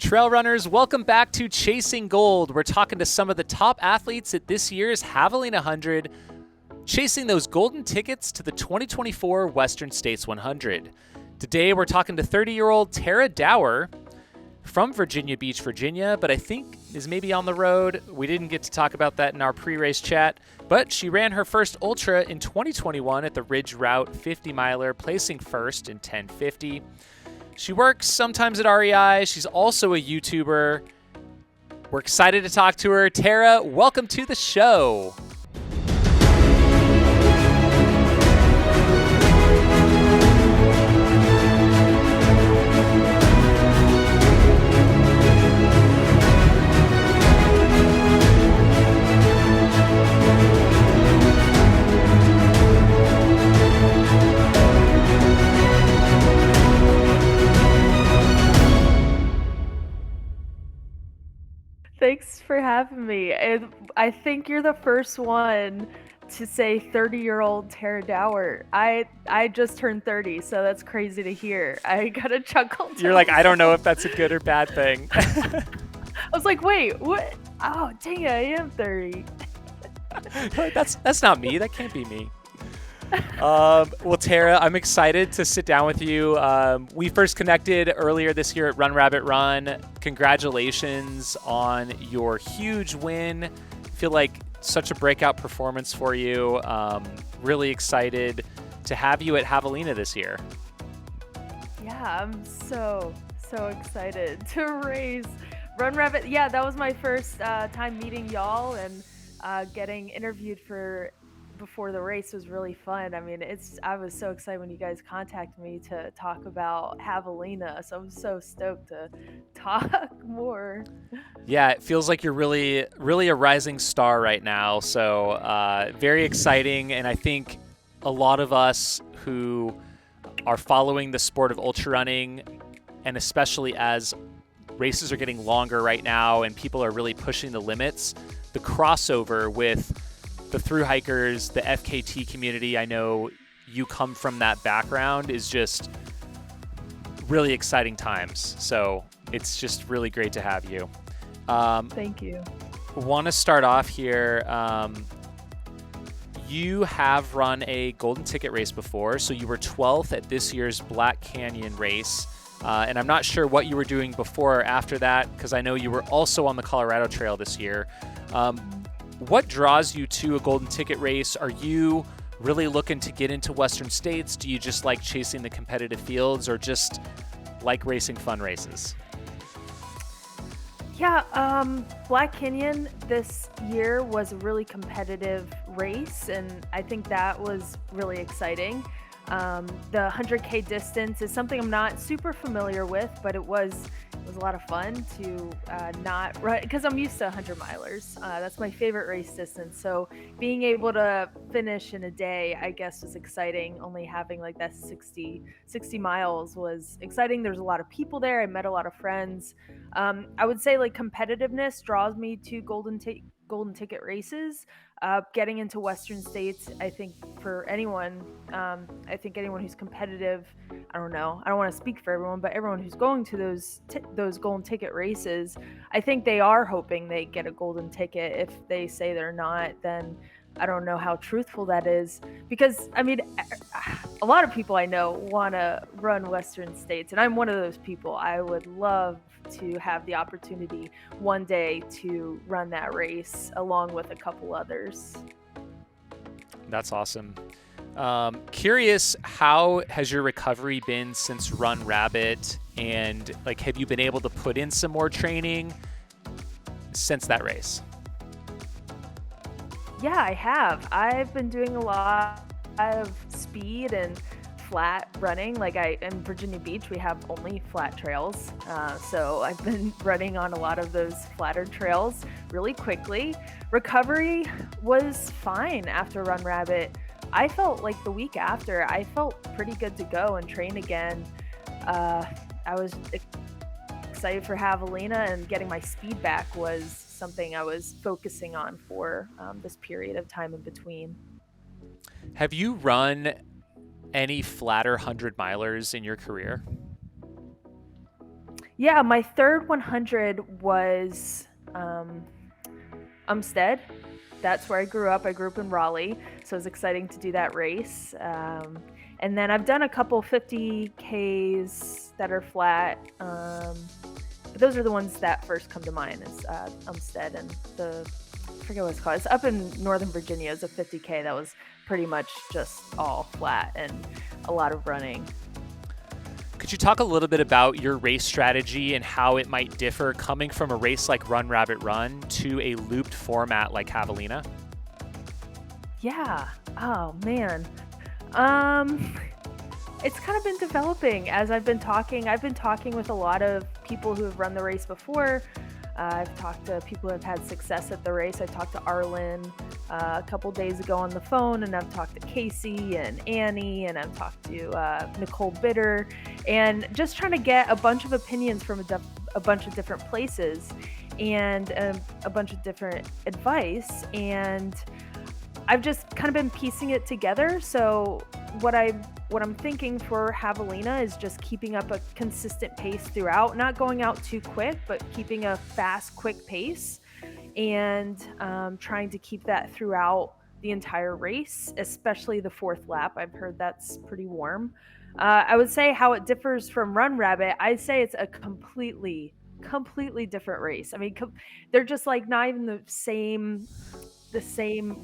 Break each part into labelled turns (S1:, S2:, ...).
S1: Trail runners, welcome back to Chasing Gold. We're talking to some of the top athletes at this year's Javelina 100, chasing those golden tickets to the 2024 Western States 100. Today, we're talking to 30-year-old Tara Dower from Virginia Beach, Virginia, but I think is maybe on the road. We didn't get to talk about that in our pre-race chat, but she ran her first ultra in 2021 at the Ridge Route 50 miler, placing first in 10:50. She works sometimes at REI. She's also a YouTuber. We're excited to talk to her. Tara, welcome to the show.
S2: Thanks for having me. I think you're the first one to say 30-year-old Tara Dower. I just turned 30, so that's crazy to hear. I got a chuckle.
S1: You're like, I don't know if that's a good or bad thing.
S2: I was like, wait, what? Oh, dang it, I am 30.
S1: That's not me. That can't be me. Well, Tara, I'm excited to sit down with you. We first connected earlier this year at Run Rabbit Run. Congratulations on your huge win. I feel like such a breakout performance for you. Really excited to have you at Javelina this year.
S2: Yeah, I'm so excited to race Run Rabbit. Yeah, that was my first time meeting y'all, and getting interviewed before the race was really fun. I mean, I was so excited when you guys contacted me to talk about Javelina, so I'm so stoked to talk more.
S1: Yeah, it feels like you're really, really a rising star right now. So very exciting. And I think a lot of us who are following the sport of ultra running, and especially as races are getting longer right now and people are really pushing the limits, the crossover with the thru hikers, the FKT community, I know you come from that background, is just really exciting times. So it's just really great to have you.
S2: Thank you.
S1: Want to start off here. You have run a golden ticket race before, so you were 12th at this year's Black Canyon race. And I'm not sure what you were doing before or after that, because I know you were also on the Colorado Trail this year. What draws you to a golden ticket race? Are you really looking to get into Western States? Do you just like chasing the competitive fields, or just like racing fun races?
S2: Yeah, Black Canyon this year was a really competitive race, and I think that was really exciting. The 100K distance is something I'm not super familiar with, but it was a lot of fun to not run, because I'm used to 100 milers. That's my favorite race distance. So being able to finish in a day, I guess, was exciting. Only having like that 60 miles was exciting. There's a lot of people there. I met a lot of friends. I would say like competitiveness draws me to golden ticket races. Getting into Western States, I think for anyone, anyone who's competitive, I don't want to speak for everyone, but everyone who's going to those golden ticket races, I think they are hoping they get a golden ticket. If they say they're not, then I don't know how truthful that is, because I mean, a lot of people I know want to run Western States, and I'm one of those people. I would love to have the opportunity one day to run that race along with a couple others.
S1: That's awesome. Curious, how has your recovery been since Run Rabbit, and like, have you been able to put in some more training since that race?
S2: Yeah, I have. I've been doing a lot of speed and flat running. Like in Virginia Beach, we have only flat trails. So I've been running on a lot of those flatter trails really quickly. Recovery was fine after Run Rabbit. I felt like the week after, I felt pretty good to go and train again. I was excited for Javelina, and getting my speed back was something I was focusing on for this period of time in between.
S1: Have you run any flatter 100 milers in your career?
S2: Yeah, my third 100 was Umstead. That's where I grew up. I grew up in Raleigh, so it was exciting to do that race. And then I've done a couple 50Ks that are flat. But those are the ones that first come to mind is Umstead and I forget what it's called. It's up in Northern Virginia. It's a 50K that was pretty much just all flat and a lot of running.
S1: Could you talk a little bit about your race strategy and how it might differ coming from a race like Run Rabbit Run to a looped format like Javelina?
S2: Yeah. Oh man. It's kind of been developing as I've been talking. I've been talking with a lot of people who have run the race before. I've talked to people who have had success at the race. I talked to Arlen a couple days ago on the phone, and I've talked to Casey and Annie, and I've talked to Nicole Bitter, and just trying to get a bunch of opinions from a bunch of different places and a bunch of different advice. And I've just kind of been piecing it together. So what I'm thinking for Javelina is just keeping up a consistent pace throughout, not going out too quick, but keeping a fast, quick pace, and trying to keep that throughout the entire race, especially the fourth lap. I've heard that's pretty warm. I would say how it differs from Run Rabbit. I'd say it's a completely different race. I mean, they're just like not even the same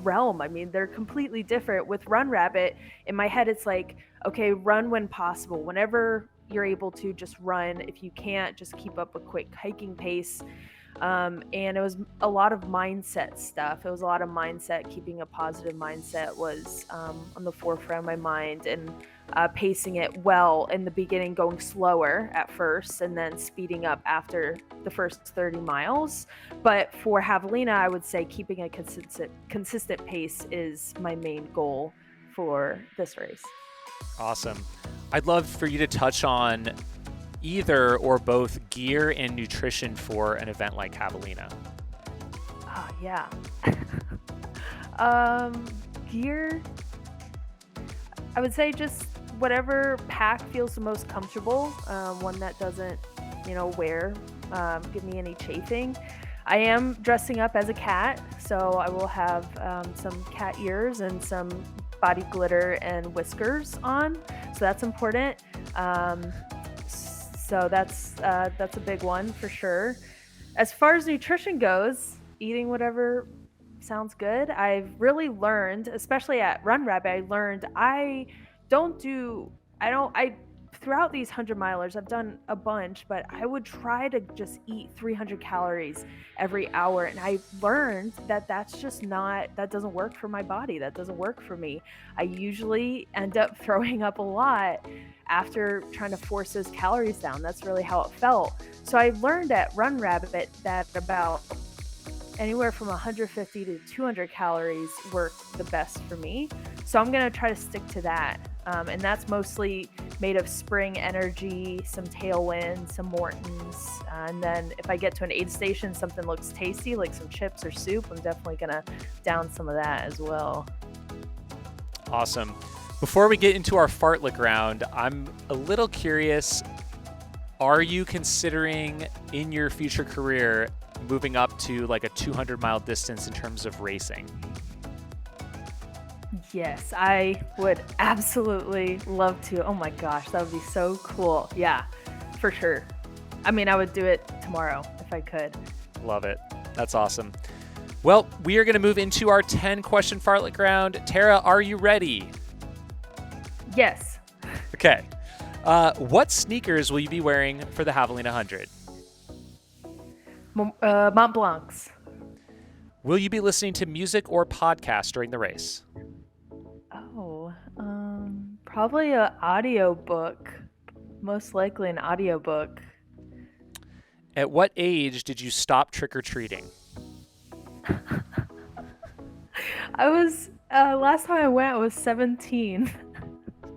S2: realm. I mean, they're completely different. With Run Rabbit, in my head, it's like, okay, run when possible. Whenever you're able to, just run. If you can't, just keep up a quick hiking pace. And it was a lot of mindset stuff. It was a lot of mindset. Keeping a positive mindset was on the forefront of my mind, and pacing it well in the beginning, going slower at first and then speeding up after the first 30 miles. But for Javelina, I would say keeping a consistent pace is my main goal for this race.
S1: Awesome. I'd love for you to touch on either or both gear and nutrition for an event like Javelina.
S2: Oh, yeah. Gear, I would say just whatever pack feels the most comfortable, one that doesn't, give me any chafing. I am dressing up as a cat, so I will have some cat ears and some body glitter and whiskers on, so that's important. So that's a big one for sure. As far as nutrition goes, eating whatever sounds good. I've really learned, especially at Run Rabbit, throughout these 100-milers, I've done a bunch, but I would try to just eat 300 calories every hour. And I learned that that doesn't work for my body. That doesn't work for me. I usually end up throwing up a lot after trying to force those calories down. That's really how it felt. So I learned at Run Rabbit that about anywhere from 150 to 200 calories work the best for me. So I'm going to try to stick to that. And that's mostly made of Spring Energy, some Tailwind, some Morton's. And then if I get to an aid station, something looks tasty, like some chips or soup, I'm definitely going to down some of that as well.
S1: Awesome. Before we get into our fartlek round, I'm a little curious, are you considering in your future career moving up to like a 200-mile distance in terms of racing?
S2: Yes, I would absolutely love to. Oh my gosh, that would be so cool. Yeah, for sure. I mean, I would do it tomorrow if I could.
S1: Love it. That's awesome. Well, we are going to move into our 10-question fartlek round. Tara, are you ready?
S2: Yes.
S1: Okay. What sneakers will you be wearing for the Javelina 100?
S2: Mont Blancs.
S1: Will you be listening to music or podcast during the race?
S2: Probably an audiobook. Most likely an audiobook.
S1: At what age did you stop trick-or-treating?
S2: I was, last time I went, I was 17.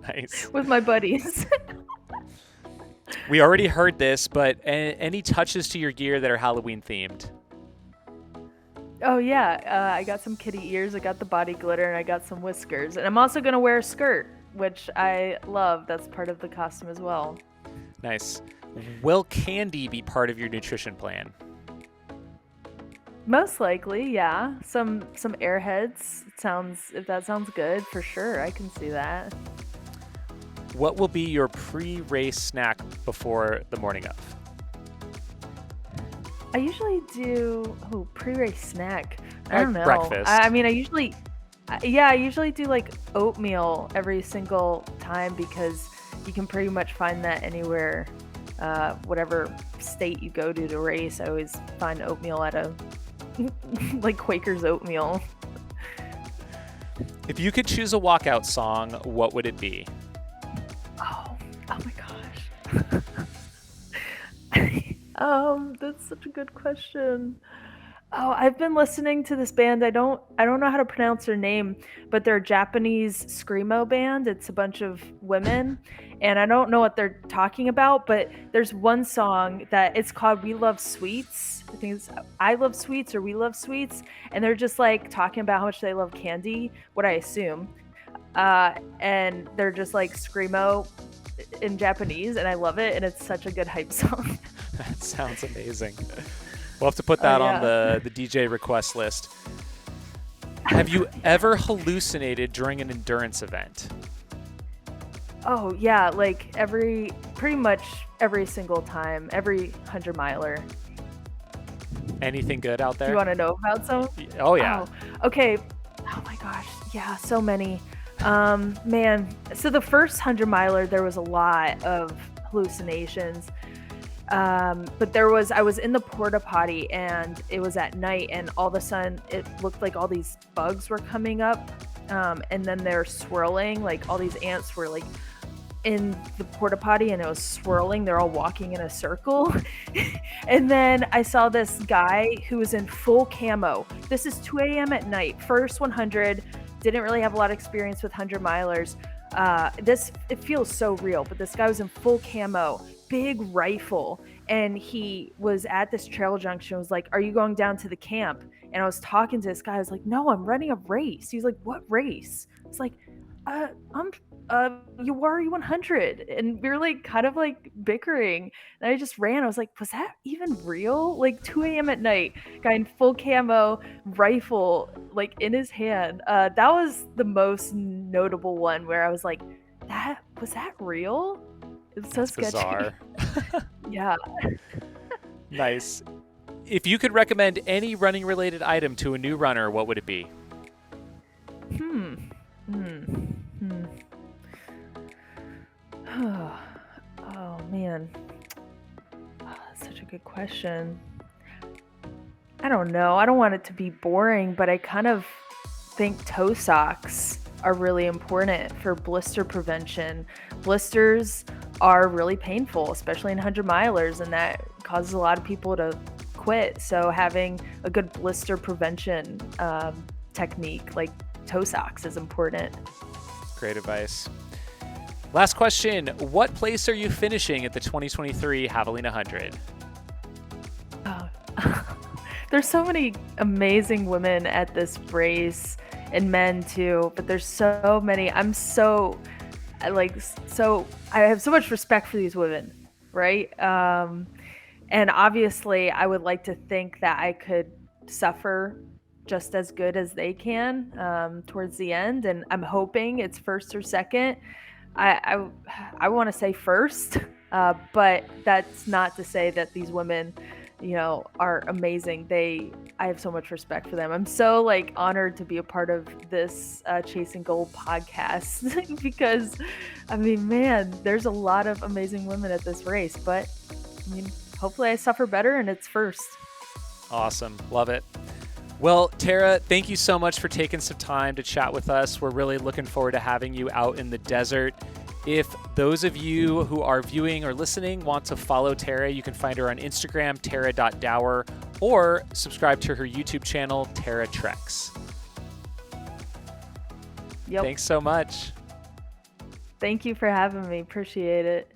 S1: Nice.
S2: With my buddies.
S1: We already heard this, but any touches to your gear that are Halloween themed?
S2: Oh yeah, I got some kitty ears, I got the body glitter, and I got some whiskers. And I'm also going to wear a skirt, which I love. That's part of the costume as well.
S1: Nice. Will candy be part of your nutrition plan?
S2: Most likely, yeah. Some Airheads if that sounds good, for sure. I can see that.
S1: What will be your pre-race snack before the morning of?
S2: I usually do pre-race snack. I don't know.
S1: Breakfast.
S2: I mean, I usually do like oatmeal every single time because you can pretty much find that anywhere, whatever state you go to race. I always find oatmeal at a like Quaker's oatmeal.
S1: If you could choose a walkout song, what would it be?
S2: Oh my gosh. That's such a good question. Oh, I've been listening to this band. I don't know how to pronounce their name, but they're a Japanese screamo band. It's a bunch of women, and I don't know what they're talking about, but there's one song that it's called We Love Sweets. I think it's I Love Sweets or We Love Sweets, and they're just like talking about how much they love candy, what I assume. And they're just like screamo in Japanese, and I love it, and it's such a good hype song.
S1: That sounds amazing. We'll have to put that on the DJ request list. Have you ever hallucinated during an endurance event?
S2: Oh yeah, like pretty much every single time, every 100-miler.
S1: Anything good out there?
S2: Do you want to know about some?
S1: Oh yeah.
S2: Oh, okay. Oh my gosh, yeah, so many. Man, so the first 100-miler, there was a lot of hallucinations. But I was in the porta potty and it was at night, and all of a sudden it looked like all these bugs were coming up. And then they're swirling, like all these ants were like in the porta potty and it was swirling. They're all walking in a circle. And then I saw this guy who was in full camo. This is 2 a.m. at night, first 100, didn't really have a lot of experience with 100-milers. It feels so real, but this guy was in full camo, big rifle, and he was at this trail junction, was like, "Are you going down to the camp?" And I was talking to this guy. I was like, "No, I'm running a race." He was like, "What race?" I was like, I'm Uwari 100. And we were like kind of like bickering, and I just ran. I was like, was that even real? Like 2 a.m. at night, guy in full camo, rifle like in his hand. That was the most notable one where I was like, was that real? It's so sketchy.
S1: Bizarre.
S2: Yeah.
S1: Nice. If you could recommend any running related item to a new runner, what would it be?
S2: Oh man. Oh, that's such a good question. I don't know. I don't want it to be boring, but I kind of think toe socks are really important for blister prevention. Blisters are really painful, especially in 100-milers, and that causes a lot of people to quit. So having a good blister prevention technique like toe socks is important.
S1: Great advice. Last question. What place are you finishing at the 2023 Javelina 100?
S2: There's so many amazing women at this race, and men too, but there's so many. I have so much respect for these women, right? And obviously I would like to think that I could suffer just as good as they can towards the end, and I'm hoping it's first or second. I want to say first, but that's not to say that these women, are amazing. I have so much respect for them. I'm so honored to be a part of this Chasing Gold podcast because, man, there's a lot of amazing women at this race, but hopefully I suffer better and it's first.
S1: Awesome. Love it. Well, Tara, thank you so much for taking some time to chat with us. We're really looking forward to having you out in the desert. If those of you who are viewing or listening want to follow Tara, you can find her on Instagram, tara.dower, or subscribe to her YouTube channel, Tara Treks.
S2: Yep.
S1: Thanks so much.
S2: Thank you for having me. Appreciate it.